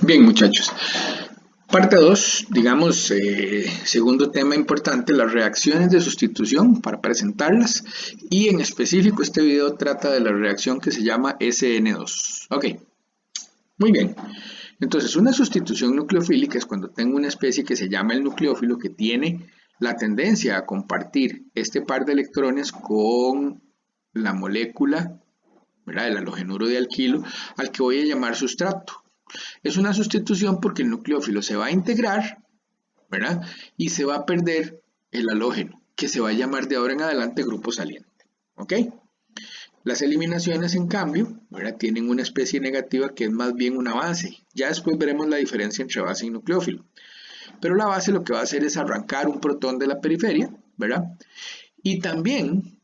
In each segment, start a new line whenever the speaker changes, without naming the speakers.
Bien, muchachos. Parte 2, digamos, segundo tema importante, las reacciones de sustitución para presentarlas. Y en específico este video trata de la reacción que se llama SN2. Ok, muy bien. Entonces, una sustitución nucleofílica es cuando tengo una especie que se llama el nucleófilo que tiene la tendencia a compartir este par de electrones con la molécula, ¿verdad?, el halogenuro de alquilo, al que voy a llamar sustrato. Es una sustitución porque el nucleófilo se va a integrar, ¿verdad?, y se va a perder el halógeno, que se va a llamar de ahora en adelante grupo saliente. ¿Ok? Las eliminaciones, en cambio, ¿verdad?, tienen una especie negativa que es más bien una base. Ya después veremos la diferencia entre base y nucleófilo. Pero la base lo que va a hacer es arrancar un protón de la periferia, ¿verdad? Y también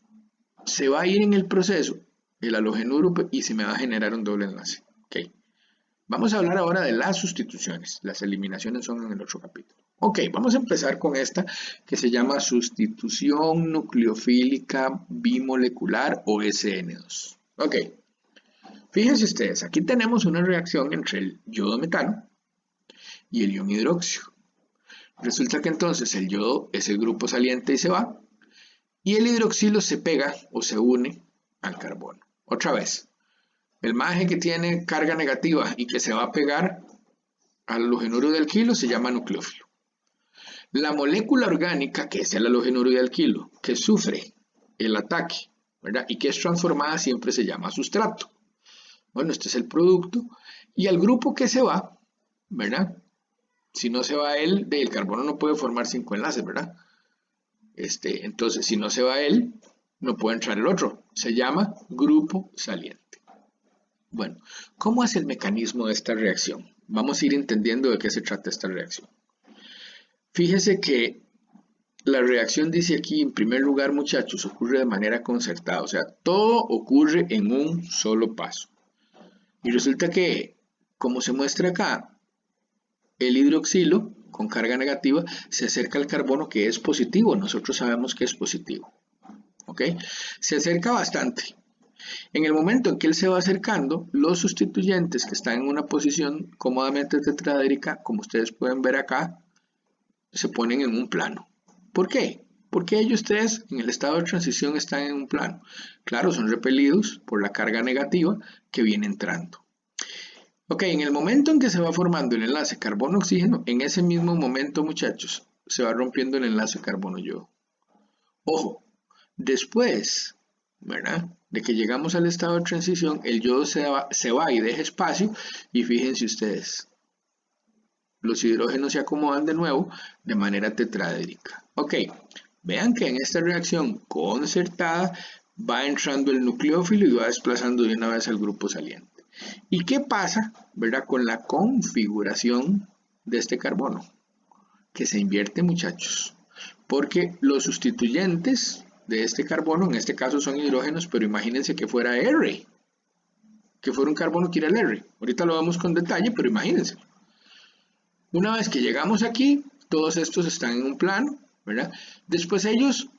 se va a ir en el proceso el halogenuro y se me va a generar un doble enlace. ¿Ok? Vamos a hablar ahora de las sustituciones. Las eliminaciones son en el otro capítulo. Ok, vamos a empezar con esta que se llama sustitución nucleofílica bimolecular o SN2. Ok, fíjense ustedes, aquí tenemos una reacción entre el yodo metano y el ion hidroxio. Resulta que entonces el yodo es el grupo saliente y se va, y el hidroxilo se pega o se une al carbono. Otra vez, el maje que tiene carga negativa y que se va a pegar al halogenuro de alquilo se llama nucleófilo. La molécula orgánica, que es el halogenuro de alquilo, que sufre el ataque, ¿verdad?, y que es transformada, siempre se llama sustrato. Bueno, este es el producto. Y al grupo que se va, ¿verdad?, si no se va él, el carbono no puede formar 5 enlaces, ¿verdad? Entonces, si no se va él, no puede entrar el otro. Se llama grupo saliente. Bueno, ¿cómo es el mecanismo de esta reacción? Vamos a ir entendiendo de qué se trata esta reacción. Fíjese que la reacción dice aquí, en primer lugar, muchachos, ocurre de manera concertada. O sea, todo ocurre en un solo paso. Y resulta que, como se muestra acá, el hidroxilo con carga negativa se acerca al carbono, que es positivo. Nosotros sabemos que es positivo. ¿Ok? Se acerca bastante. En el momento en que él se va acercando, los sustituyentes que están en una posición cómodamente tetraédrica, como ustedes pueden ver acá, se ponen en un plano. ¿Por qué? Porque ellos tres en el estado de transición están en un plano. Claro, son repelidos por la carga negativa que viene entrando. Ok, en el momento en que se va formando el enlace carbono-oxígeno, en ese mismo momento, muchachos, se va rompiendo el enlace carbono-yodo. Ojo, después, ¿verdad?, de que llegamos al estado de transición, el yodo se va y deja espacio, y fíjense ustedes, los hidrógenos se acomodan de nuevo de manera tetraédrica. Ok, vean que en esta reacción concertada va entrando el nucleófilo y va desplazando de una vez al grupo saliente. ¿Y qué pasa, verdad, con la configuración de este carbono? Que se invierte, muchachos, porque los sustituyentes de este carbono, en este caso son hidrógenos, pero imagínense que fuera R, que fuera un carbono quiral R. Ahorita lo vemos con detalle, pero imagínense. Una vez que llegamos aquí, todos estos están en un plano, ¿verdad? Después ellos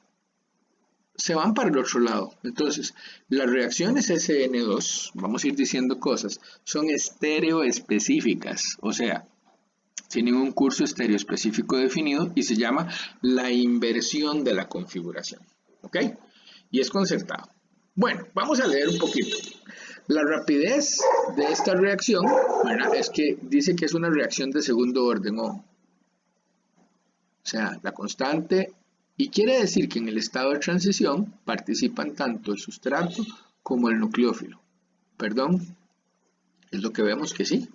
se van para el otro lado. Entonces, las reacciones SN2, vamos a ir diciendo cosas, son estereoespecíficas, o sea, tienen un curso estéreo específico definido y se llama la inversión de la configuración. ¿Ok? Y es concertado. Bueno, vamos a leer un poquito. La rapidez de esta reacción, ¿verdad?, es que dice que es una reacción de segundo orden, o sea, la constante, y quiere decir que en el estado de transición participan tanto el sustrato como el nucleófilo. Perdón, es lo que vemos que sí.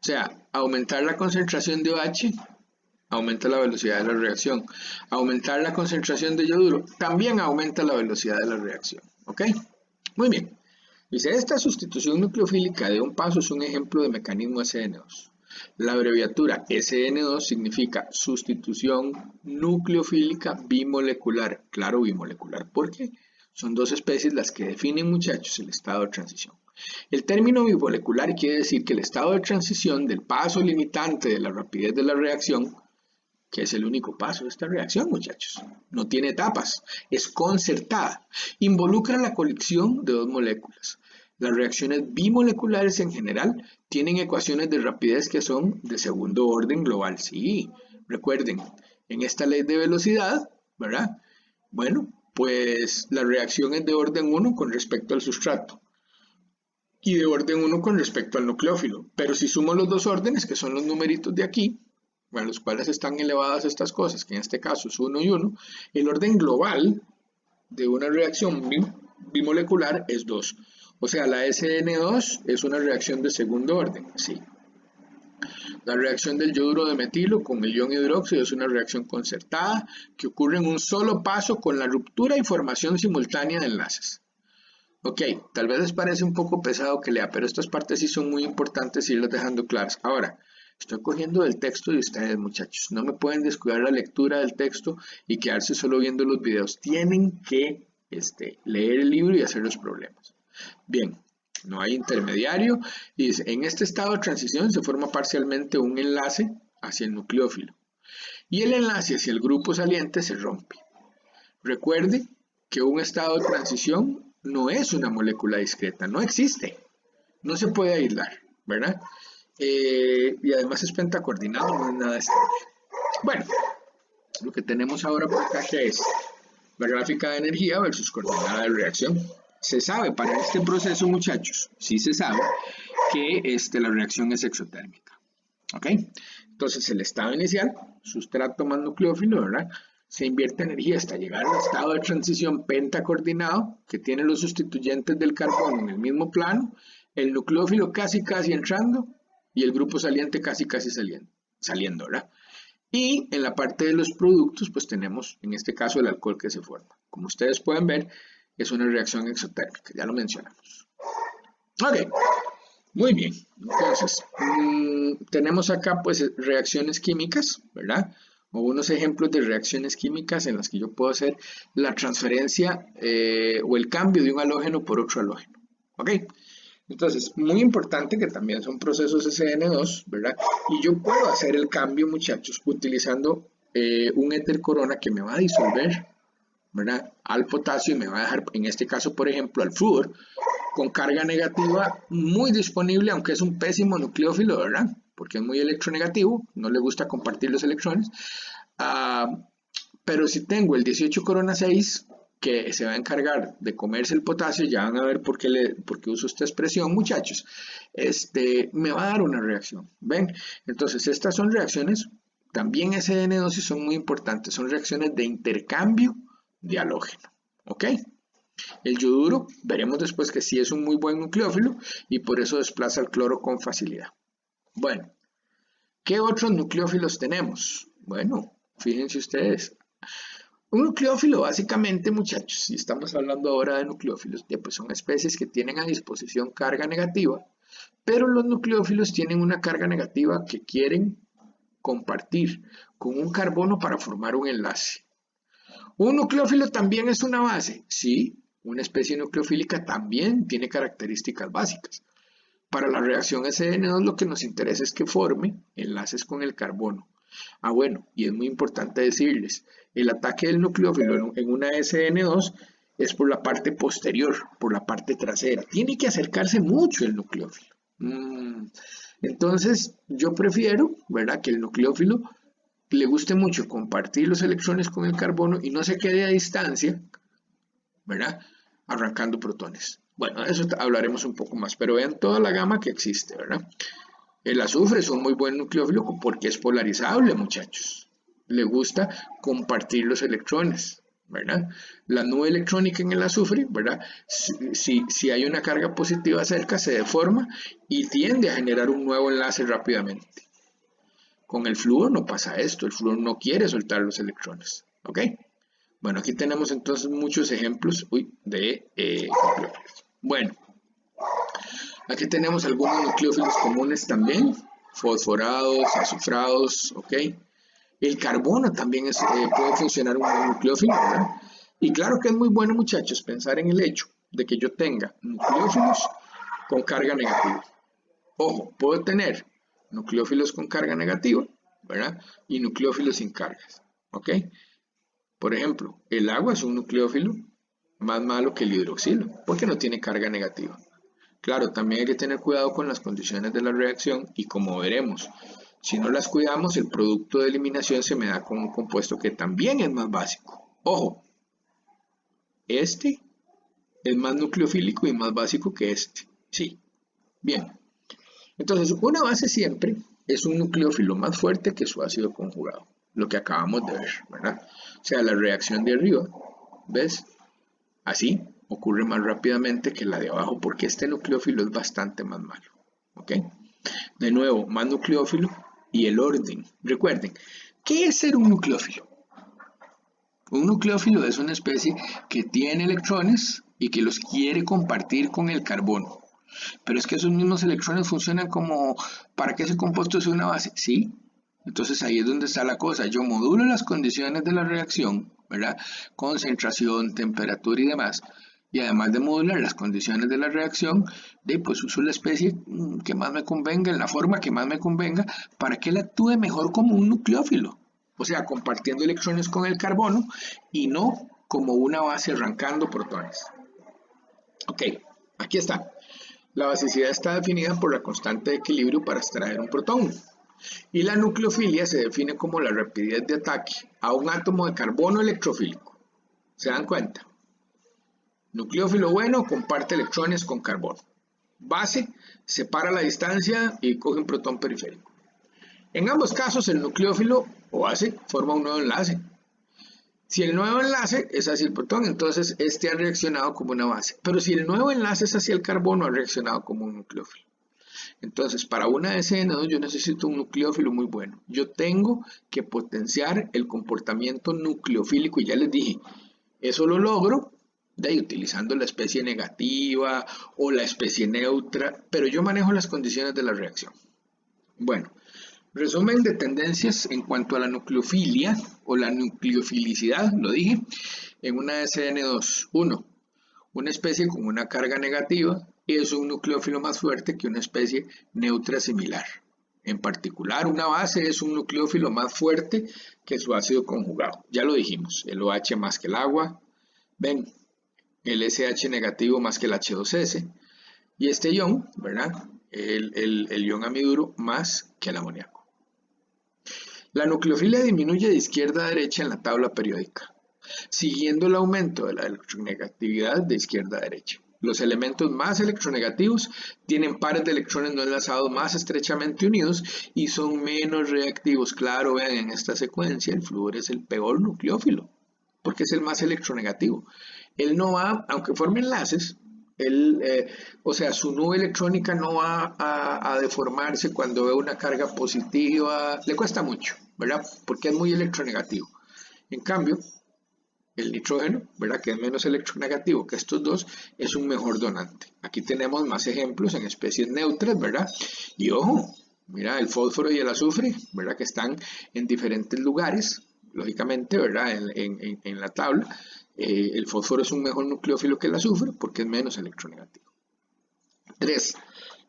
O sea, aumentar la concentración de OH aumenta la velocidad de la reacción. Aumentar la concentración de yoduro también aumenta la velocidad de la reacción. ¿Ok? Muy bien. Dice, esta sustitución nucleofílica de un paso es un ejemplo de mecanismo SN2. La abreviatura SN2 significa sustitución nucleofílica bimolecular. Claro, bimolecular, porque son dos especies las que definen, muchachos, el estado de transición. El término bimolecular quiere decir que el estado de transición del paso limitante de la rapidez de la reacción, que es el único paso de esta reacción, muchachos, no tiene etapas, es concertada, involucra la colección de dos moléculas. Las reacciones bimoleculares en general tienen ecuaciones de rapidez que son de segundo orden global. Sí, recuerden, en esta ley de velocidad, ¿verdad? Bueno, pues la reacción es de orden 1 con respecto al sustrato y de orden 1 con respecto al nucleófilo. Pero si sumo los dos órdenes, que son los numeritos de aquí, a los cuales están elevadas estas cosas, que en este caso es 1 y 1, el orden global de una reacción bimolecular es 2. O sea, la SN2 es una reacción de segundo orden, sí. La reacción del yoduro de metilo con el ion hidróxido es una reacción concertada que ocurre en un solo paso con la ruptura y formación simultánea de enlaces. Ok, tal vez les parece un poco pesado que lea, pero estas partes sí son muy importantes irlas dejando claras. Ahora, estoy cogiendo del texto de ustedes, muchachos. No me pueden descuidar la lectura del texto y quedarse solo viendo los videos. Tienen que leer el libro y hacer los problemas. Bien, no hay intermediario. Y dice, en este estado de transición se forma parcialmente un enlace hacia el nucleófilo. Y el enlace hacia el grupo saliente se rompe. Recuerde que un estado de transición no es una molécula discreta, no existe, no se puede aislar, ¿verdad? Y además es pentacoordinado, no es nada estable. Bueno, lo que tenemos ahora por acá que es la gráfica de energía versus coordenada de reacción. Se sabe para este proceso, muchachos, sí se sabe que la reacción es exotérmica, ¿ok? Entonces el estado inicial, sustrato más nucleófilo, ¿verdad? Se invierte energía hasta llegar al estado de transición pentacoordinado que tiene los sustituyentes del carbono en el mismo plano, el nucleófilo casi entrando y el grupo saliente casi saliendo, ¿verdad? Y en la parte de los productos pues tenemos en este caso el alcohol que se forma. Como ustedes pueden ver es una reacción exotérmica, ya lo mencionamos. Ok, muy bien, entonces tenemos acá pues reacciones químicas, ¿verdad? O unos ejemplos de reacciones químicas en las que yo puedo hacer la transferencia o el cambio de un halógeno por otro halógeno. ¿Ok? Entonces, muy importante que también son procesos SN2, ¿verdad? Y yo puedo hacer el cambio, muchachos, utilizando un éter corona que me va a disolver, ¿verdad? Al potasio y me va a dejar, en este caso, por ejemplo, al flúor, con carga negativa muy disponible, aunque es un pésimo nucleófilo, ¿verdad? Porque es muy electronegativo, no le gusta compartir los electrones. Pero si tengo el 18 corona 6, que se va a encargar de comerse el potasio, ya van a ver por qué uso esta expresión, muchachos, me va a dar una reacción, ¿ven? Entonces, estas son reacciones, también SN2 y son muy importantes, son reacciones de intercambio de halógeno, ¿ok? El yoduro, veremos después que sí es un muy buen nucleófilo y por eso desplaza el cloro con facilidad. Bueno, ¿qué otros nucleófilos tenemos? Bueno, fíjense ustedes. Un nucleófilo básicamente, muchachos, si estamos hablando ahora de nucleófilos, pues son especies que tienen a disposición carga negativa, pero los nucleófilos tienen una carga negativa que quieren compartir con un carbono para formar un enlace. ¿Un nucleófilo también es una base? Sí, una especie nucleofílica también tiene características básicas. Para la reacción SN2 lo que nos interesa es que forme enlaces con el carbono. Bueno, y es muy importante decirles, el ataque del nucleófilo en una SN2 es por la parte posterior, por la parte trasera. Tiene que acercarse mucho el nucleófilo. Entonces, yo prefiero, ¿verdad?, que el nucleófilo le guste mucho compartir los electrones con el carbono y no se quede a distancia, ¿verdad?, arrancando protones. Bueno, de eso hablaremos un poco más, pero vean toda la gama que existe, ¿verdad? El azufre es un muy buen nucleófilo porque es polarizable, muchachos. Le gusta compartir los electrones, ¿verdad? La nube electrónica en el azufre, ¿verdad? Si hay una carga positiva cerca, se deforma y tiende a generar un nuevo enlace rápidamente. Con el flúor no pasa esto, el flúor no quiere soltar los electrones, ¿ok? Bueno, aquí tenemos entonces muchos ejemplos de nucleófilos. Bueno, aquí tenemos algunos nucleófilos comunes también, fosforados, azufrados, ¿ok? El carbono también puede funcionar un nucleófilo, ¿verdad? Y claro que es muy bueno, muchachos, pensar en el hecho de que yo tenga nucleófilos con carga negativa. Ojo, puedo tener nucleófilos con carga negativa, ¿verdad? Y nucleófilos sin cargas, ¿ok? Por ejemplo, el agua es un nucleófilo más malo que el hidroxilo, porque no tiene carga negativa. Claro, también hay que tener cuidado con las condiciones de la reacción y como veremos, si no las cuidamos, el producto de eliminación se me da con un compuesto que también es más básico. Ojo, este es más nucleofílico y más básico que este. Sí, bien. Entonces, una base siempre es un nucleófilo más fuerte que su ácido conjugado, lo que acabamos de ver, ¿verdad? O sea, la reacción de arriba, ¿ves? Así ocurre más rápidamente que la de abajo porque este nucleófilo es bastante más malo, ¿ok? De nuevo, más nucleófilo y el orden. Recuerden, ¿qué es ser un nucleófilo? Un nucleófilo es una especie que tiene electrones y que los quiere compartir con el carbono. Pero es que esos mismos electrones funcionan como para que ese compuesto sea una base. Sí, entonces ahí es donde está la cosa. Yo modulo las condiciones de la reacción, ¿verdad? Concentración, temperatura y demás. Y además de modular las condiciones de la reacción, pues uso la especie que más me convenga, en la forma que más me convenga, para que él actúe mejor como un nucleófilo. O sea, compartiendo electrones con el carbono y no como una base arrancando protones. Ok, aquí está. La basicidad está definida por la constante de equilibrio para extraer un protón. Y la nucleofilia se define como la rapidez de ataque a un átomo de carbono electrofílico. ¿Se dan cuenta? Nucleófilo bueno comparte electrones con carbono. Base separa la distancia y coge un protón periférico. En ambos casos el nucleófilo o base forma un nuevo enlace. Si el nuevo enlace es hacia el protón, entonces este ha reaccionado como una base. Pero si el nuevo enlace es hacia el carbono, ha reaccionado como un nucleófilo. Entonces, para una SN2 yo necesito un nucleófilo muy bueno. Yo tengo que potenciar el comportamiento nucleofílico y ya les dije, eso lo logro de ahí, utilizando la especie negativa o la especie neutra, pero yo manejo las condiciones de la reacción. Bueno, resumen de tendencias en cuanto a la nucleofilia o la nucleofilicidad, lo dije, en una SN2. 1. Una especie con una carga negativa es un nucleófilo más fuerte que una especie neutra similar. En particular, una base es un nucleófilo más fuerte que su ácido conjugado. Ya lo dijimos, el OH más que el agua, ven, el SH negativo más que el H2S, y este ion, ¿verdad? El ion amiduro más que el amoníaco. La nucleofilia disminuye de izquierda a derecha en la tabla periódica, siguiendo el aumento de la electronegatividad de izquierda a derecha. Los elementos más electronegativos tienen pares de electrones no enlazados más estrechamente unidos y son menos reactivos. Claro, vean en esta secuencia el flúor es el peor nucleófilo porque es el más electronegativo. Él no va, aunque forme enlaces, o sea, su nube electrónica no va a deformarse cuando ve una carga positiva, le cuesta mucho, ¿verdad? Porque es muy electronegativo. En cambio, el nitrógeno, ¿verdad? Que es menos electronegativo que estos dos, es un mejor donante. Aquí tenemos más ejemplos en especies neutras, ¿verdad? Y ojo, mira, el fósforo y el azufre, ¿verdad? Que están en diferentes lugares, lógicamente, ¿verdad? En la tabla. El fósforo es un mejor nucleófilo que el azufre porque es menos electronegativo. 3.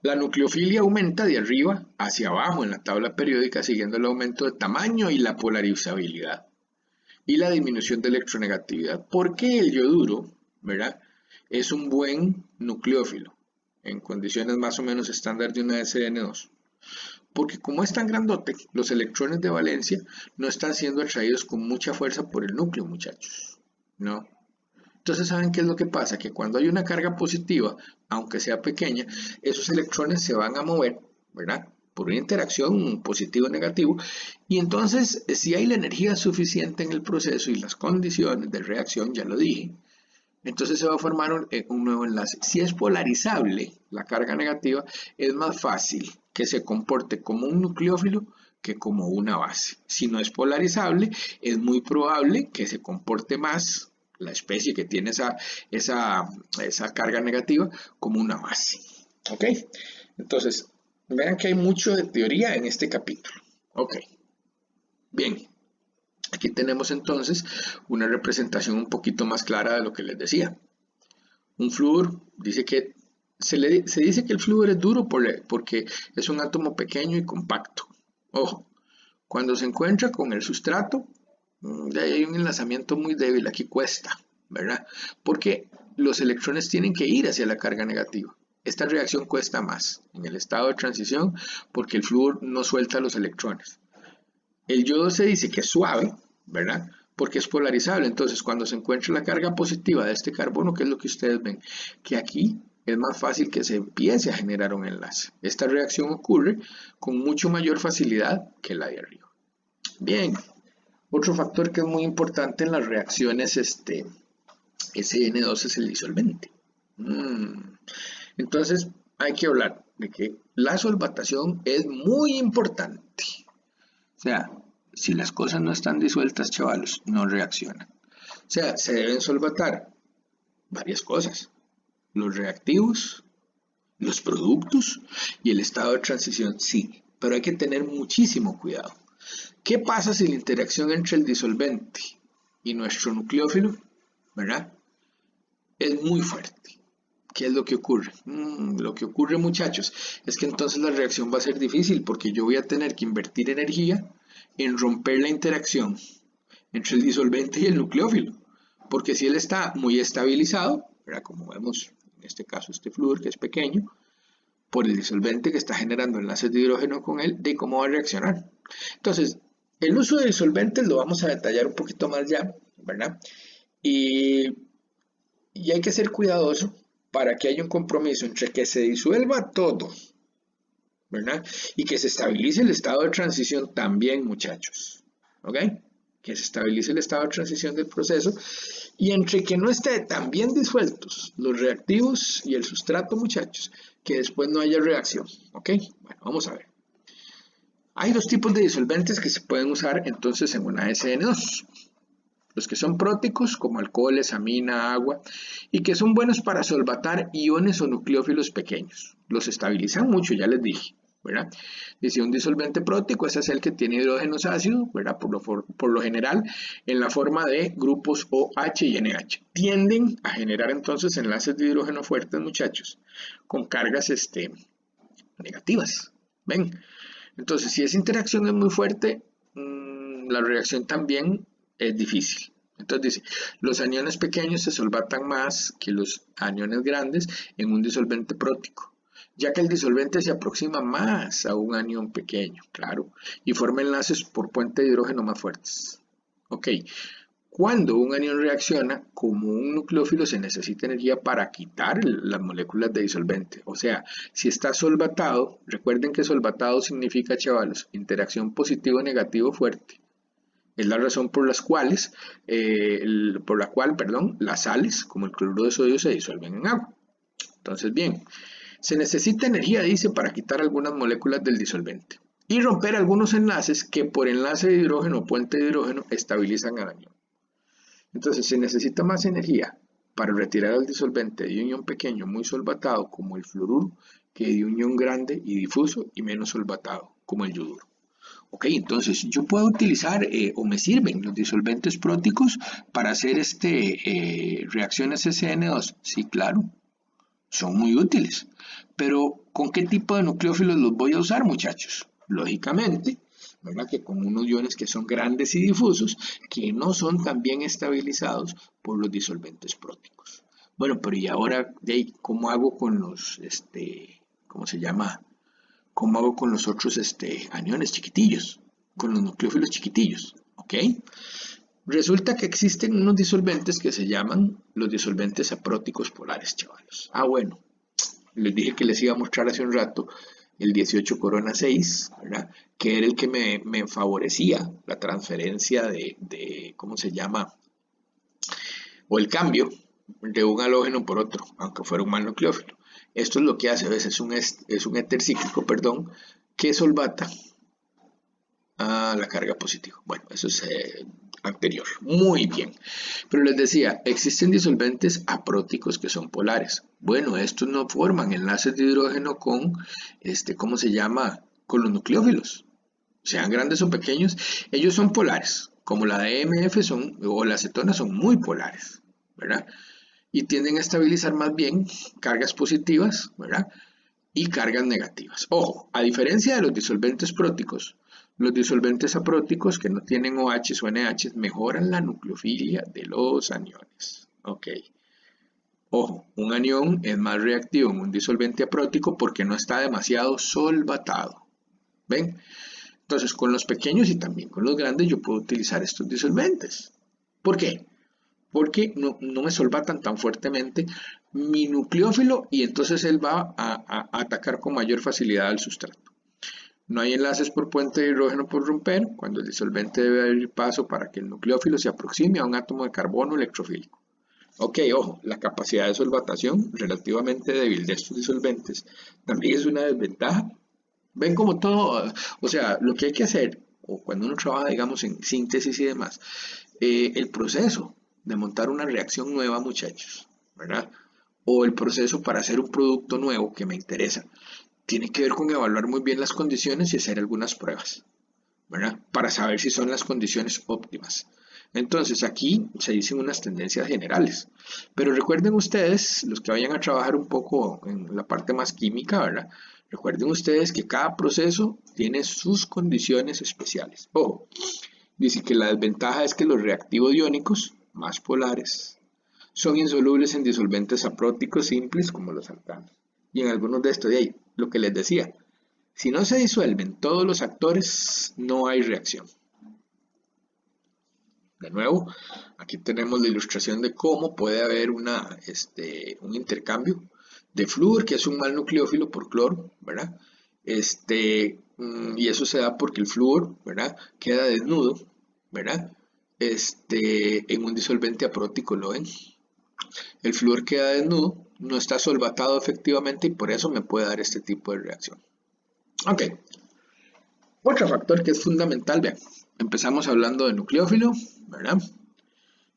La nucleofilia aumenta de arriba hacia abajo en la tabla periódica siguiendo el aumento de tamaño y la polarizabilidad y la disminución de electronegatividad. ¿Por qué el yoduro, verdad, es un buen nucleófilo en condiciones más o menos estándar de una SN2? Porque como es tan grandote, los electrones de valencia no están siendo atraídos con mucha fuerza por el núcleo, muchachos. ¿No? Entonces, ¿saben qué es lo que pasa? Que cuando hay una carga positiva, aunque sea pequeña, esos electrones se van a mover, ¿verdad? Por una interacción positivo-negativo, y entonces, si hay la energía suficiente en el proceso y las condiciones de reacción, ya lo dije, entonces se va a formar un nuevo enlace. Si es polarizable la carga negativa, es más fácil que se comporte como un nucleófilo que como una base. Si no es polarizable, es muy probable que se comporte más la especie que tiene esa carga negativa como una base. ¿Ok? Entonces, vean que hay mucho de teoría en este capítulo. Ok. Bien. Aquí tenemos entonces una representación un poquito más clara de lo que les decía. Un flúor dice que se dice que el flúor es duro porque es un átomo pequeño y compacto. Ojo, cuando se encuentra con el sustrato, de ahí hay un enlazamiento muy débil, aquí cuesta, ¿verdad? Porque los electrones tienen que ir hacia la carga negativa. esta reacción cuesta más en el estado de transición porque el flúor no suelta los electrones. El yodo se dice que es suave, ¿verdad? Porque es polarizable. Entonces, cuando se encuentra la carga positiva de este carbono, ¿qué es lo que ustedes ven? Que aquí es más fácil que se empiece a generar un enlace. Esta reacción ocurre con mucho mayor facilidad que la de arriba. Bien, otro factor que es muy importante en las reacciones SN2 es el disolvente. Entonces, hay que hablar de que la solvatación es muy importante. O sea, si las cosas no están disueltas, chavalos, no reaccionan. O sea, se deben solvatar varias cosas. Los reactivos, los productos y el estado de transición, sí. Pero hay que tener muchísimo cuidado. ¿Qué pasa si la interacción entre el disolvente y nuestro nucleófilo, ¿verdad?, es muy fuerte? ¿Qué es lo que ocurre? Lo que ocurre, muchachos, es que entonces la reacción va a ser difícil porque yo voy a tener que invertir energía en romper la interacción entre el disolvente y el nucleófilo. Porque si él está muy estabilizado, ¿verdad?, como vemos en este caso este flúor que es pequeño, por el disolvente que está generando enlaces de hidrógeno con él, de cómo va a reaccionar. Entonces, el uso de disolventes lo vamos a detallar un poquito más ya, ¿verdad? Y hay que ser cuidadoso para que haya un compromiso entre que se disuelva todo, ¿verdad?, y que se estabilice el estado de transición también, muchachos, ¿ok? Que se estabilice el estado de transición del proceso, y entre que no esté tan bien disueltos los reactivos y el sustrato, muchachos, que después no haya reacción, ¿ok? Bueno, vamos a ver. Hay dos tipos de disolventes que se pueden usar entonces en una SN2. Los que son próticos, como alcoholes, amina, agua, y que son buenos para solvatar iones o nucleófilos pequeños. Los estabilizan mucho, ya les dije, ¿verdad? Dice un disolvente prótico, ese es el que tiene hidrógenos ácidos, ¿verdad? Por lo general, en la forma de grupos OH y NH. Tienden a generar entonces enlaces de hidrógeno fuertes, muchachos, con cargas negativas. ¿Ven? Entonces, si esa interacción es muy fuerte, la reacción también es difícil. Entonces dice, los aniones pequeños se solvatan más que los aniones grandes en un disolvente prótico, ya que el disolvente se aproxima más a un anión pequeño, claro, y forma enlaces por puente de hidrógeno más fuertes. Ok, cuando un anión reacciona como un nucleófilo se necesita energía para quitar las moléculas de disolvente. O sea, si está solvatado, recuerden que solvatado significa, chavalos, interacción positivo negativo fuerte. Es la razón por la cual, las sales, como el cloruro de sodio, se disuelven en agua. Entonces, bien, se necesita energía, dice, para quitar algunas moléculas del disolvente y romper algunos enlaces que por enlace de hidrógeno o puente de hidrógeno estabilizan al anión. Entonces se necesita más energía para retirar el disolvente de un ion pequeño muy solvatado como el fluoruro que de un ion grande y difuso y menos solvatado como el yoduro. Ok, entonces yo puedo utilizar o me sirven los disolventes próticos para hacer reacciones SN2. Sí, claro, son muy útiles. Pero ¿con qué tipo de nucleófilos los voy a usar, muchachos? Lógicamente, ¿verdad?, que con unos iones que son grandes y difusos, que no son tan bien estabilizados por los disolventes próticos. Bueno, pero y ahora, ¿cómo hago con los, ¿cómo se llama? ¿Cómo hago con los otros aniones chiquitillos? Con los nucleófilos chiquitillos, ¿ok? Resulta que existen unos disolventes que se llaman los disolventes apróticos polares, chavalos. Ah, bueno, les dije que les iba a mostrar hace un rato el 18 Corona 6, ¿verdad?, que era el que me favorecía la transferencia ¿cómo se llama? O el cambio de un halógeno por otro, aunque fuera un mal nucleófilo. Esto es lo que hace, ¿ves? Es un éter cíclico, perdón, que solvata a la carga positiva. Bueno, eso es anterior. Muy bien. Pero les decía, existen disolventes apróticos que son polares. Bueno, estos no forman enlaces de hidrógeno con, ¿cómo se llama?, con los nucleófilos. Sean grandes o pequeños, ellos son polares. Como la DMF o la acetona son muy polares, ¿verdad? Y tienden a estabilizar más bien cargas positivas, ¿verdad?, y cargas negativas. Ojo, a diferencia de los disolventes próticos, los disolventes apróticos que no tienen OH o NH mejoran la nucleofilia de los aniones. Ok. Ojo, un anión es más reactivo en un disolvente aprótico porque no está demasiado solvatado. ¿Ven? Entonces, con los pequeños y también con los grandes yo puedo utilizar estos disolventes. ¿Por qué? Porque no me solvatan tan fuertemente mi nucleófilo y entonces él va a atacar con mayor facilidad al sustrato. No hay enlaces por puente de hidrógeno por romper, cuando el disolvente debe abrir paso para que el nucleófilo se aproxime a un átomo de carbono electrofílico. Ok, ojo, la capacidad de solvatación relativamente débil de estos disolventes también es una desventaja. Ven como todo, o sea, lo que hay que hacer, o cuando uno trabaja, digamos, en síntesis y demás, el proceso de montar una reacción nueva, muchachos, ¿verdad? O el proceso para hacer un producto nuevo que me interesa, tiene que ver con evaluar muy bien las condiciones y hacer algunas pruebas, ¿verdad? Para saber si son las condiciones óptimas. Entonces aquí se dicen unas tendencias generales, pero recuerden ustedes, los que vayan a trabajar un poco en la parte más química, ¿verdad? Recuerden ustedes que cada proceso tiene sus condiciones especiales. Ojo, dice que la desventaja es que los reactivos iónicos, más polares, son insolubles en disolventes apróticos simples como los alcanos. Y en algunos de estos de ahí, lo que les decía, si no se disuelven todos los actores, no hay reacción. De nuevo, aquí tenemos la ilustración de cómo puede haber un intercambio de flúor, que es un mal nucleófilo, por cloro, ¿verdad? Y eso se da porque el flúor, ¿verdad? Queda desnudo, ¿verdad? En un disolvente aprótico, ¿lo ven? El flúor queda desnudo, no está solvatado efectivamente y por eso me puede dar este tipo de reacción. Ok, otro factor que es fundamental, vean, empezamos hablando de nucleófilo, ¿verdad?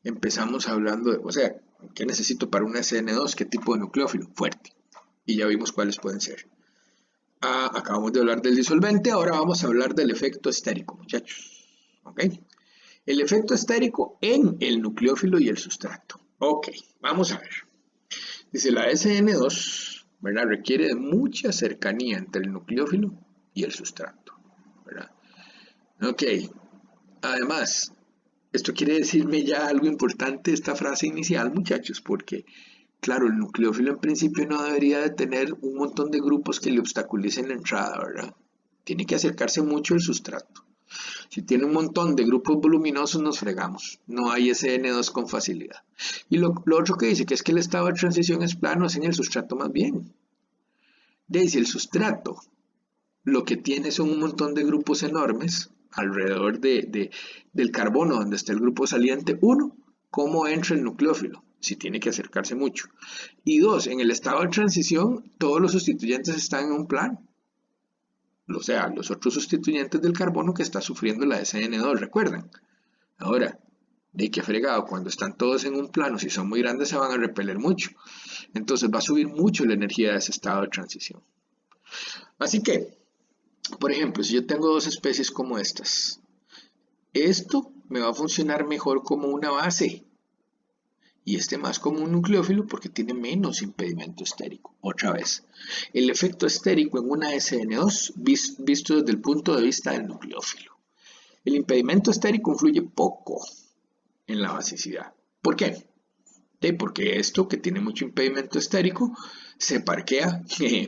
Empezamos hablando de, o sea, ¿qué necesito para un SN2? ¿Qué tipo de nucleófilo? Fuerte. Y ya vimos cuáles pueden ser. Acabamos de hablar del disolvente, ahora vamos a hablar del efecto estérico, muchachos. ¿Ok? El efecto estérico en el nucleófilo y el sustrato. Ok, vamos a ver. Dice, la SN2, ¿verdad? Requiere de mucha cercanía entre el nucleófilo y el sustrato, ¿verdad? Ok, además, esto quiere decirme ya algo importante esta frase inicial, muchachos, porque, claro, el nucleófilo en principio no debería de tener un montón de grupos que le obstaculicen la entrada, ¿verdad? Tiene que acercarse mucho al sustrato. Si tiene un montón de grupos voluminosos, nos fregamos. No hay SN2 con facilidad. Y lo otro que dice, que es que el estado de transición es plano, es en el sustrato más bien. Dice, el sustrato lo que tiene son un montón de grupos enormes alrededor del carbono donde está el grupo saliente. Uno, cómo entra el nucleófilo, si tiene que acercarse mucho. Y dos, en el estado de transición, todos los sustituyentes están en un plano. O sea, los otros sustituyentes del carbono que está sufriendo la SN2, recuerdan. Ahora, de qué fregado, cuando están todos en un plano, si son muy grandes se van a repeler mucho. Entonces va a subir mucho la energía de ese estado de transición. Así que, por ejemplo, si yo tengo dos especies como estas, esto me va a funcionar mejor como una base y este más como un nucleófilo porque tiene menos impedimento estérico. Otra vez, el efecto estérico en una SN2 visto desde el punto de vista del nucleófilo. El impedimento estérico influye poco en la basicidad. ¿Por qué? Porque esto que tiene mucho impedimento estérico se parquea,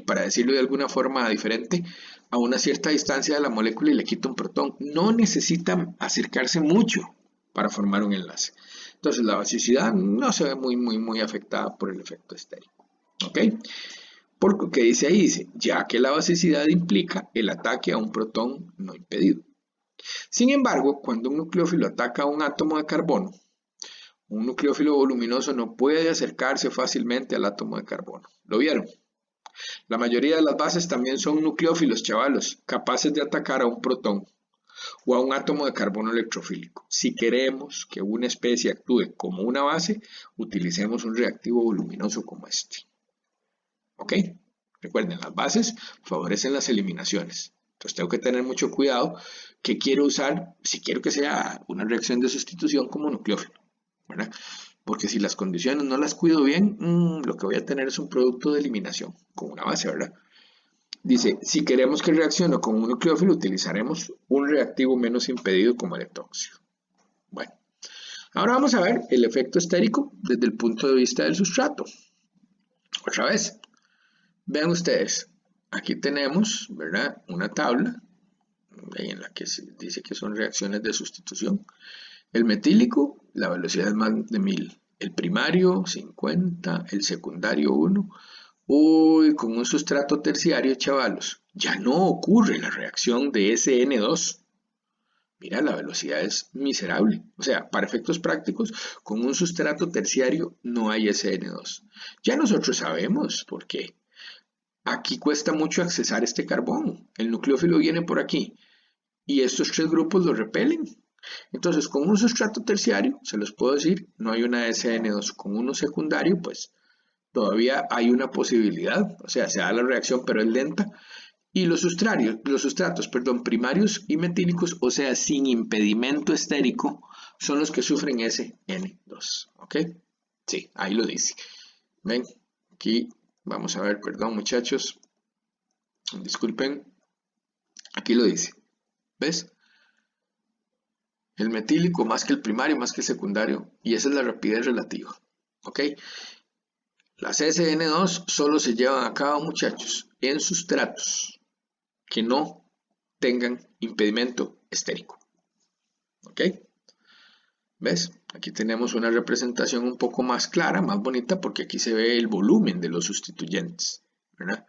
para decirlo de alguna forma diferente, a una cierta distancia de la molécula y le quita un protón. No necesita acercarse mucho para formar un enlace. Entonces la basicidad no se ve muy afectada por el efecto estérico. ¿Ok? Porque dice ahí, dice, ya que la basicidad implica el ataque a un protón no impedido. Sin embargo, cuando un nucleófilo ataca a un átomo de carbono, un nucleófilo voluminoso no puede acercarse fácilmente al átomo de carbono. ¿Lo vieron? La mayoría de las bases también son nucleófilos, chavalos, capaces de atacar a un protón o a un átomo de carbono electrofílico. Si queremos que una especie actúe como una base, utilicemos un reactivo voluminoso como este. ¿Ok? Recuerden, las bases favorecen las eliminaciones. Entonces tengo que tener mucho cuidado que quiero usar, si quiero que sea una reacción de sustitución como nucleófilo, ¿verdad? Porque si las condiciones no las cuido bien, lo que voy a tener es un producto de eliminación con una base, ¿verdad? Dice, si queremos que reaccione con un nucleófilo, utilizaremos un reactivo menos impedido como el etóxido. Bueno, ahora vamos a ver el efecto estérico desde el punto de vista del sustrato. Otra vez, vean ustedes, aquí tenemos, ¿verdad?, una tabla en la que se dice que son reacciones de sustitución. El metílico, la velocidad es más de 1000. El primario, 50. El secundario, 1. Uy, con un sustrato terciario, chavalos, ya no ocurre la reacción de SN2. Mira, la velocidad es miserable. O sea, para efectos prácticos, con un sustrato terciario no hay SN2. Ya nosotros sabemos por qué. Aquí cuesta mucho accesar este carbón. El nucleófilo viene por aquí y estos tres grupos lo repelen. Entonces, con un sustrato terciario, se los puedo decir, no hay una SN2. Con uno secundario, pues todavía hay una posibilidad. O sea, se da la reacción, pero es lenta. Y los sustratos, primarios y metílicos, o sea, sin impedimento estérico, son los que sufren SN2. ¿Ok? Sí, ahí lo dice. Ven, aquí vamos a ver, perdón muchachos, disculpen, aquí lo dice. ¿Ves? El metílico más que el primario, más que el secundario, y esa es la rapidez relativa. ¿Ok? Las SN2 solo se llevan a cabo, muchachos, en sustratos que no tengan impedimento estérico. ¿Ok? ¿Ves? Aquí tenemos una representación un poco más clara, más bonita, porque aquí se ve el volumen de los sustituyentes, ¿verdad?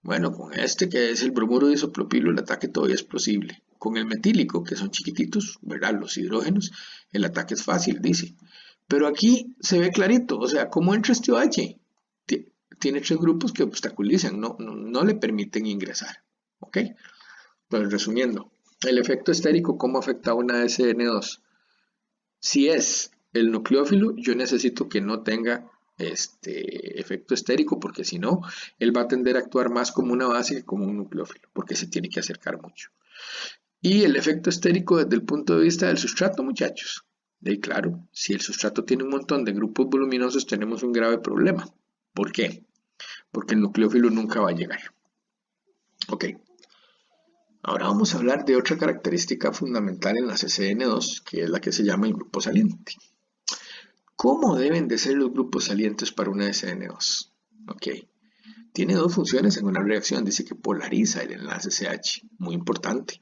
Bueno, con este que es el bromuro de isopropilo, el ataque todavía es posible. Con el metílico, que son chiquititos, ¿verdad?, los hidrógenos, el ataque es fácil, dice. Pero aquí se ve clarito, o sea, ¿cómo entra este OH? Tiene tres grupos que obstaculizan, no le permiten ingresar. ¿Ok? Pues resumiendo, el efecto estérico, ¿cómo afecta a una SN2? Si es el nucleófilo, yo necesito que no tenga efecto estérico, porque si no, él va a tender a actuar más como una base que como un nucleófilo, porque se tiene que acercar mucho. Y el efecto estérico desde el punto de vista del sustrato, muchachos. Y claro, si el sustrato tiene un montón de grupos voluminosos, tenemos un grave problema. ¿Por qué? Porque el nucleófilo nunca va a llegar. Ok. Ahora vamos a hablar de otra característica fundamental en la CCN2, que es la que se llama el grupo saliente. ¿Cómo deben de ser los grupos salientes para una SN2? Ok, tiene dos funciones en una reacción. Dice que polariza el enlace CH, muy importante.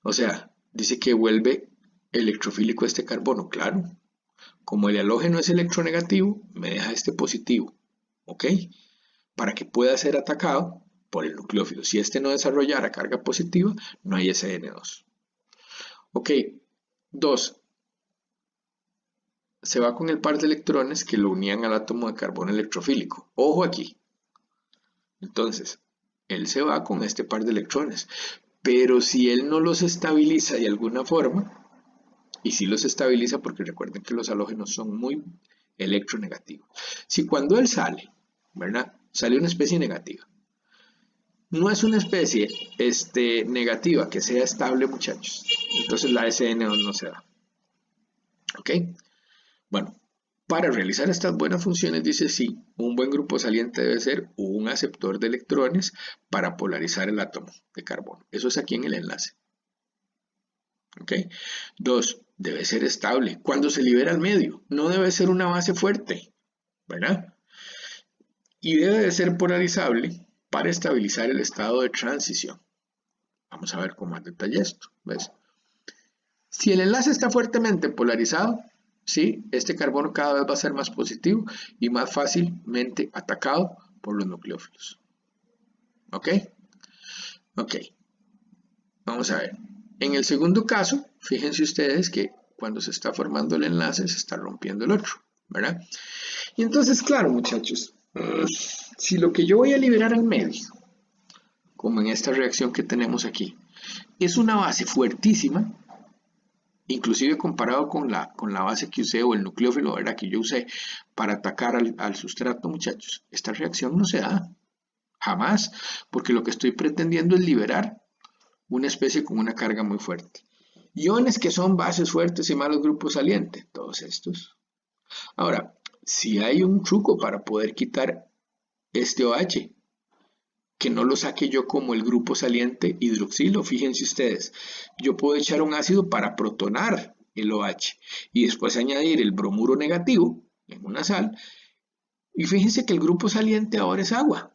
O sea, dice que vuelve electrofílico este carbono, claro. Como el halógeno es electronegativo, me deja este positivo, ¿ok? Para que pueda ser atacado por el nucleófilo. Si este no desarrollara carga positiva, no hay SN2. Ok, 2. Se va con el par de electrones que lo unían al átomo de carbono electrofílico. Ojo aquí. Entonces, él se va con este par de electrones. Pero si él no los estabiliza de alguna forma, y si los estabiliza porque recuerden que los halógenos son muy electronegativos. Si cuando él sale, ¿verdad? Sale una especie negativa. No es una especie negativa que sea estable, muchachos. Entonces la SN2 no se da. ¿Ok? Bueno, para realizar estas buenas funciones, dice sí, un buen grupo saliente debe ser un aceptor de electrones para polarizar el átomo de carbono. Eso es aquí en el enlace. ¿Ok? 2. Debe ser estable. Cuando se libera al medio, no debe ser una base fuerte, ¿verdad? Y debe de ser polarizable para estabilizar el estado de transición. Vamos a ver con más detalle esto, ¿ves? Si el enlace está fuertemente polarizado, ¿sí?, este carbono cada vez va a ser más positivo y más fácilmente atacado por los nucleófilos. ¿Ok? Ok. Vamos a ver. En el segundo caso, fíjense ustedes que cuando se está formando el enlace se está rompiendo el otro, ¿verdad? Y entonces, claro, muchachos, si lo que yo voy a liberar al medio, como en esta reacción que tenemos aquí, es una base fuertísima, inclusive comparado con la base que usé o el nucleófilo, ¿verdad?, que yo usé para atacar al sustrato, muchachos, esta reacción no se da jamás, porque lo que estoy pretendiendo es liberar una especie con una carga muy fuerte. Iones que son bases fuertes y malos grupos salientes, todos estos. Ahora, si hay un truco para poder quitar este OH, que no lo saque yo como el grupo saliente hidroxilo, fíjense ustedes, yo puedo echar un ácido para protonar el OH y después añadir el bromuro negativo en una sal Y fíjense que el grupo saliente ahora es agua,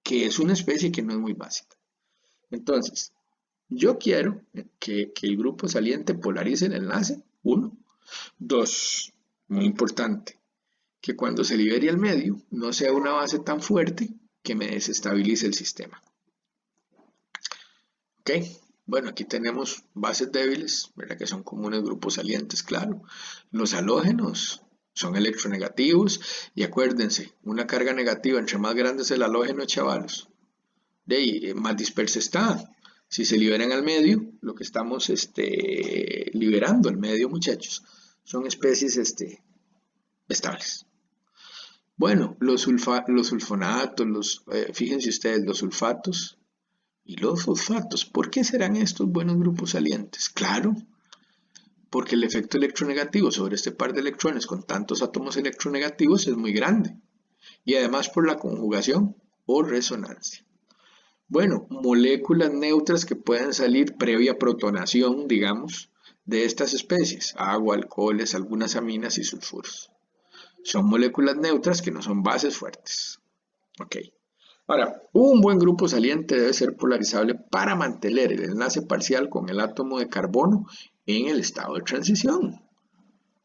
que es una especie que no es muy básica. Entonces, yo quiero que el grupo saliente polarice el enlace, 1. 2, muy importante, que cuando se libere al medio no sea una base tan fuerte que me desestabilice el sistema. ¿Ok? Bueno, aquí tenemos bases débiles, ¿verdad? Que son comunes grupos salientes, claro. Los halógenos son electronegativos y acuérdense, una carga negativa, entre más grande es el halógeno, chavalos, de ahí más dispersa está. Si se liberan al medio, lo que estamos liberando al medio, muchachos, son especies estables. Bueno, los sulfonatos, fíjense ustedes, los sulfatos y los fosfatos. ¿Por qué serán estos buenos grupos salientes? Claro, porque el efecto electronegativo sobre este par de electrones con tantos átomos electronegativos es muy grande. Y además por la conjugación o resonancia. Bueno, moléculas neutras que pueden salir previa protonación, digamos, de estas especies, agua, alcoholes, algunas aminas y sulfuros. Son moléculas neutras que no son bases fuertes. Ok. Ahora, un buen grupo saliente debe ser polarizable para mantener el enlace parcial con el átomo de carbono en el estado de transición.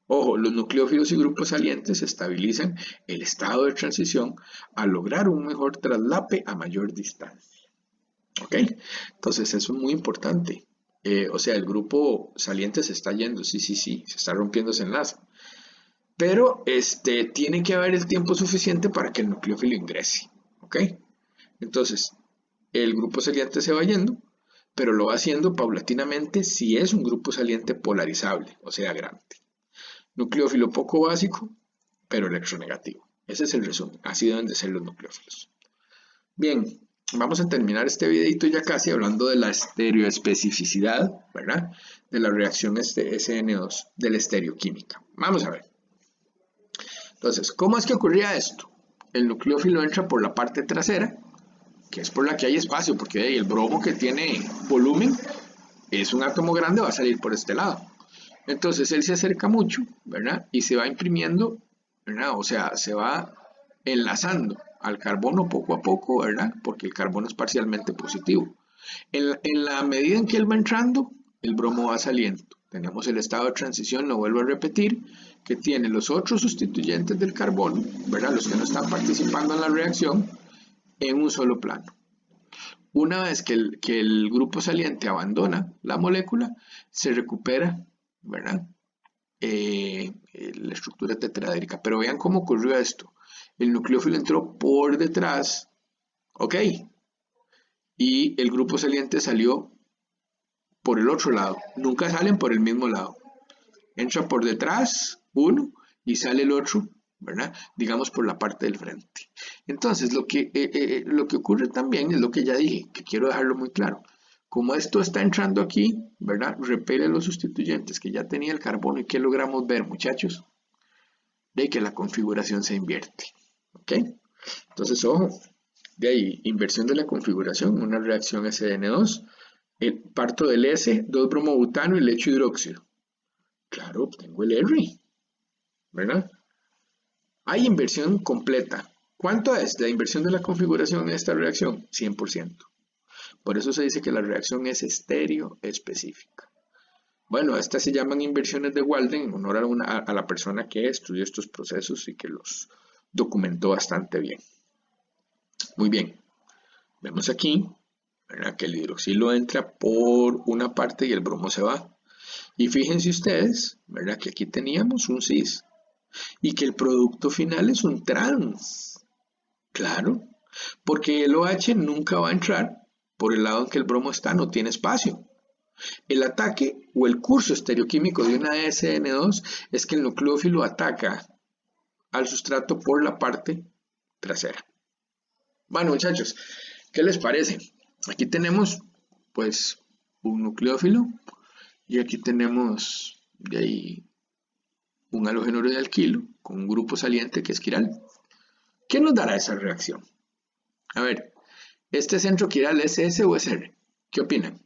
Ojo, los nucleófilos y grupos salientes estabilizan el estado de transición al lograr un mejor traslape a mayor distancia. ¿Ok? Entonces eso es muy importante. O sea, el grupo saliente se está yendo, sí, se está rompiendo ese enlace. Pero tiene que haber el tiempo suficiente para que el nucleófilo ingrese. ¿Ok? Entonces, el grupo saliente se va yendo, pero lo va haciendo paulatinamente si es un grupo saliente polarizable, o sea, grande. Nucleófilo poco básico, pero electronegativo. Ese es el resumen. Así deben de ser los nucleófilos. Bien, vamos a terminar este videito ya casi hablando de la estereoespecificidad, ¿verdad? De la reacción SN2, de la estereoquímica. Vamos a ver. Entonces, ¿cómo es que ocurría esto? El nucleófilo entra por la parte trasera, que es por la que hay espacio, porque el bromo que tiene volumen es un átomo grande, va a salir por este lado. Entonces él se acerca mucho, ¿verdad? Y se va imprimiendo, ¿verdad? O sea, se va enlazando al carbono poco a poco, ¿verdad? Porque el carbono es parcialmente positivo. En la medida en que él va entrando, el bromo va saliendo. Tenemos el estado de transición, lo vuelvo a repetir, que tiene los otros sustituyentes del carbono, ¿verdad? Los que no están participando en la reacción, en un solo plano. Una vez que el grupo saliente abandona la molécula, se recupera, ¿verdad? La estructura tetradérica. Pero vean cómo ocurrió esto. El nucleófilo entró por detrás, ¿ok? Y el grupo saliente salió por el otro lado. Nunca salen por el mismo lado. Entra por detrás uno y sale el otro, ¿verdad? Digamos por la parte del frente. Entonces, lo que ocurre también es lo que ya dije, que quiero dejarlo muy claro. Como esto está entrando aquí, ¿verdad? Repele los sustituyentes que ya tenía el carbono. ¿Y qué logramos ver, muchachos? De que la configuración se invierte. ¿Ok? Entonces, ojo. De ahí, inversión de la configuración, una reacción SN2. Parto del S, 2-bromobutano y le echo hidróxido. Claro, obtengo el R. ¿Verdad? Hay inversión completa. ¿Cuánto es la inversión de la configuración en esta reacción? 100%. Por eso se dice que la reacción es estereoespecífica. Bueno, estas se llaman inversiones de Walden en honor a la persona que estudió estos procesos y que los documentó bastante bien. Muy bien. Vemos aquí, ¿verdad?, que el hidroxilo entra por una parte y el bromo se va. Y fíjense ustedes, ¿verdad?, que aquí teníamos un cis y que el producto final es un trans. Claro, porque el OH nunca va a entrar por el lado en que el bromo está, no tiene espacio. El ataque o el curso estereoquímico de una SN2 es que el nucleófilo ataca al sustrato por la parte trasera. Bueno, muchachos, ¿qué les parece? Aquí tenemos pues un nucleófilo y aquí tenemos de ahí un halógeno de alquilo con un grupo saliente que es quiral. ¿Qué nos dará esa reacción? A ver, ¿este centro quiral es S o es R? ¿Qué opinan?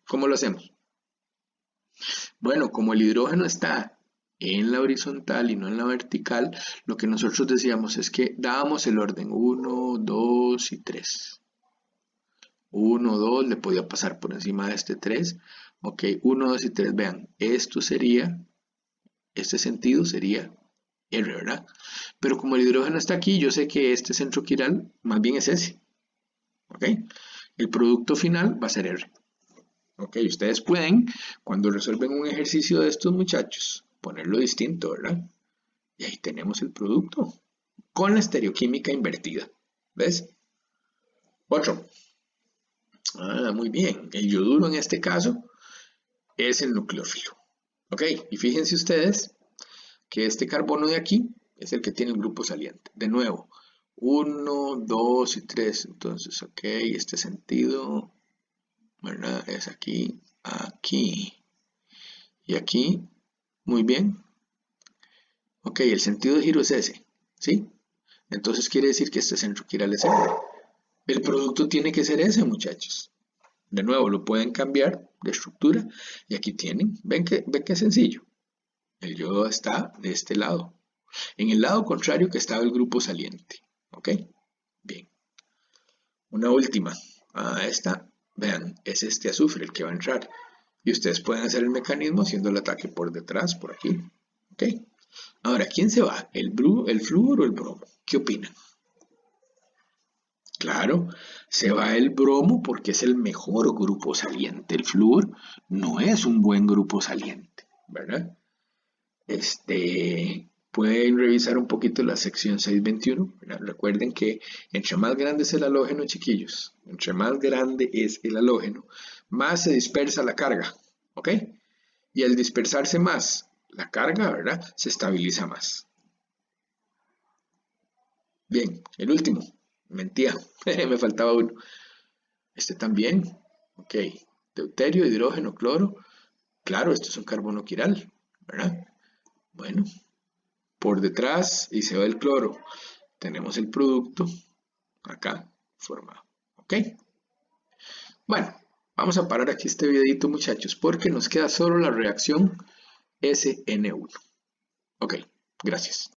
¿Cómo lo hacemos? Bueno, como el hidrógeno está en la horizontal y no en la vertical, lo que nosotros decíamos es que dábamos el orden 1, 2 y 3. 1, 2, le podía pasar por encima de este 3. Ok, 1, 2 y 3, vean, esto sería, este sentido sería R, ¿verdad? Pero como el hidrógeno está aquí, yo sé que este centro quiral más bien es ese. Ok, el producto final va a ser R. Ok, ustedes pueden, cuando resuelven un ejercicio de estos muchachos, ponerlo distinto, ¿verdad? Y ahí tenemos el producto con la estereoquímica invertida. ¿Ves? Otro. Ah, muy bien. El yoduro en este caso es el nucleófilo. Ok, y fíjense ustedes que este carbono de aquí es el que tiene el grupo saliente. De nuevo, 1, 2 y 3. Entonces, ok, este sentido, ¿verdad? Es aquí, aquí y aquí. Muy bien. Ok, el sentido de giro es ese, ¿sí? Entonces quiere decir que este centro quiral es R. El producto tiene que ser ese, muchachos. De nuevo, lo pueden cambiar de estructura y aquí tienen, ven que es sencillo. El yodo está de este lado. En el lado contrario que estaba el grupo saliente. ¿Ok? Bien. Una última. Esta, vean, es este azufre el que va a entrar. Y ustedes pueden hacer el mecanismo haciendo el ataque por detrás, por aquí. ¿Ok? Ahora, ¿quién se va? ¿El flúor o el bromo? ¿Qué opinan? Claro, se va el bromo porque es el mejor grupo saliente. El flúor no es un buen grupo saliente, ¿verdad? Pueden revisar un poquito la sección 621. ¿Verdad? Recuerden que entre más grande es el halógeno, chiquillos, entre más grande es el halógeno, más se dispersa la carga, ¿ok? Y al dispersarse más la carga, ¿verdad? Se estabiliza más. Bien, el último. Mentía, me faltaba uno. Este también. Ok. Deuterio, hidrógeno, cloro. Claro, esto es un carbono quiral, ¿verdad? Bueno, por detrás y se va el cloro. Tenemos el producto acá formado. ¿Ok? Bueno, vamos a parar aquí este videito, muchachos, porque nos queda solo la reacción SN1. Ok, gracias.